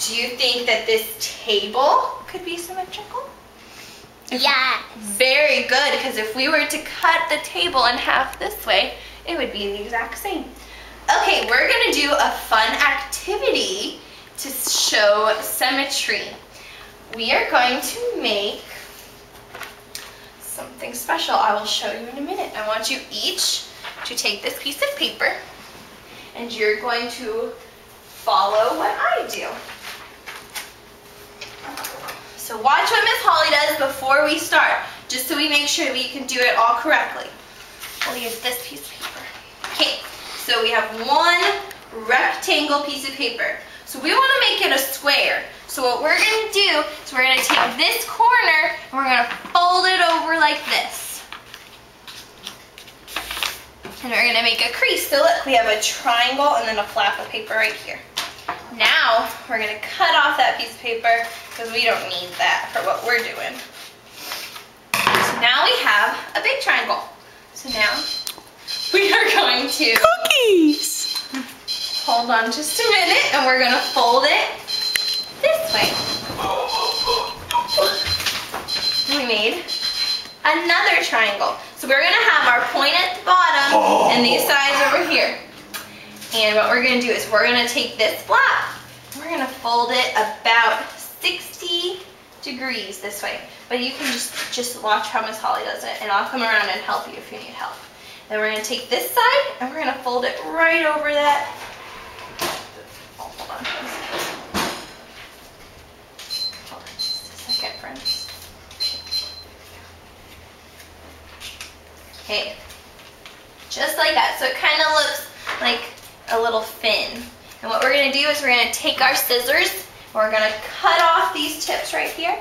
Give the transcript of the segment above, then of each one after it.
Do you think that this table could be symmetrical? Yeah. Very good, because if we were to cut the table in half this way, it would be the exact same. Okay, we're gonna do a fun activity to show symmetry. We are going to make something special. I will show you in a minute. I want you each to take this piece of paper and you're going to follow what I do. So watch what Miss Holly does before we start, just so we make sure we can do it all correctly. We'll use this piece of paper. Okay, so we have one rectangle piece of paper. So we want to make it a square. So what we're going to do is we're going to take this corner and we're going to fold it over like this. And we're going to make a crease. So look, we have a triangle and then a flap of paper right here. Now we're going to cut off that piece of paper because we don't need that for what we're doing. So now we have a big triangle. So now we are going to cookies. Hold on just a minute and we're going to fold it this way. We made another triangle. So we're going to have our point at the bottom and these sides over here. And what we're going to do is we're going to take this flap, we're going to fold it about 60 degrees this way. But you can just watch how Miss Holly does it, and I'll come around and help you if you need help. Then we're going to take this side and we're going to fold it right over that. Oh, hold on. Hold on just a second, friends. Okay, just like that. So it kind of looks like a little fin. And what we're going to do is we're going to take our scissors, we're going to cut off these tips right here,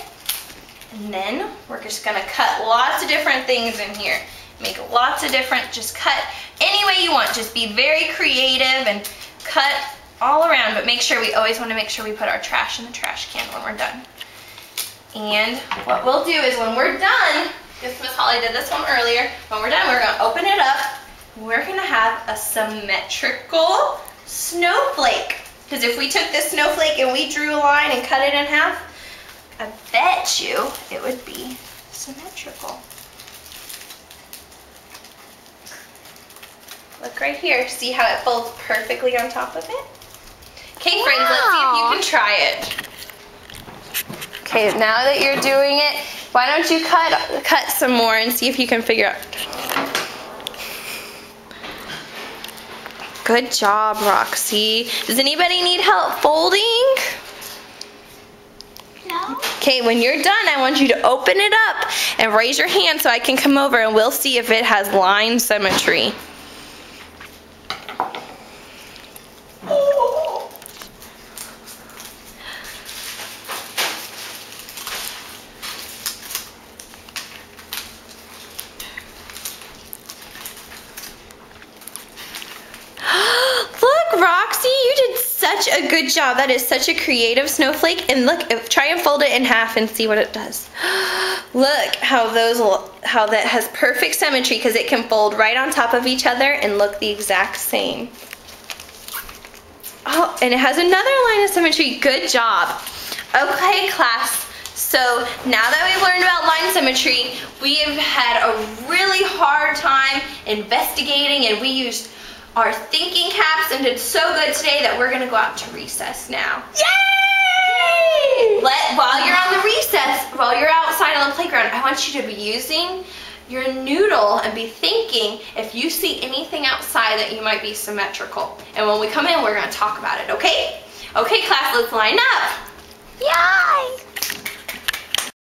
and then we're just going to cut lots of different things in here. Make lots of different, just cut any way you want. Just be very creative and cut all around, but make sure, we always want to make sure we put our trash in the trash can when we're done. And what we'll do is when we're done, because Miss Holly did this one earlier, when we're done we're going to open it up. We're going to have a symmetrical snowflake. Because if we took this snowflake and we drew a line and cut it in half, I bet you it would be symmetrical. Look right here. See how it folds perfectly on top of it? Okay, friends, let's see if you can try it. Okay, now that you're doing it, why don't you cut some more and see if you can figure out. Good job, Roxy. Does anybody need help folding? No. Okay, when you're done, I want you to open it up and raise your hand so I can come over and we'll see if it has line symmetry. Such a good job. That is such a creative snowflake. And look, try and fold it in half and see what it does. Look how that has perfect symmetry because it can fold right on top of each other and look the exact same. Oh, and it has another line of symmetry. Good job. Okay, class. So now that we've learned about line symmetry, we've had a really hard time investigating, and we used our thinking caps and did so good today that we're gonna go out to recess now. Yay! While you're on the recess, while you're outside on the playground, I want you to be using your noodle and be thinking if you see anything outside that you might be symmetrical. And when we come in, we're gonna talk about it, okay? Okay, class, let's line up. Yay!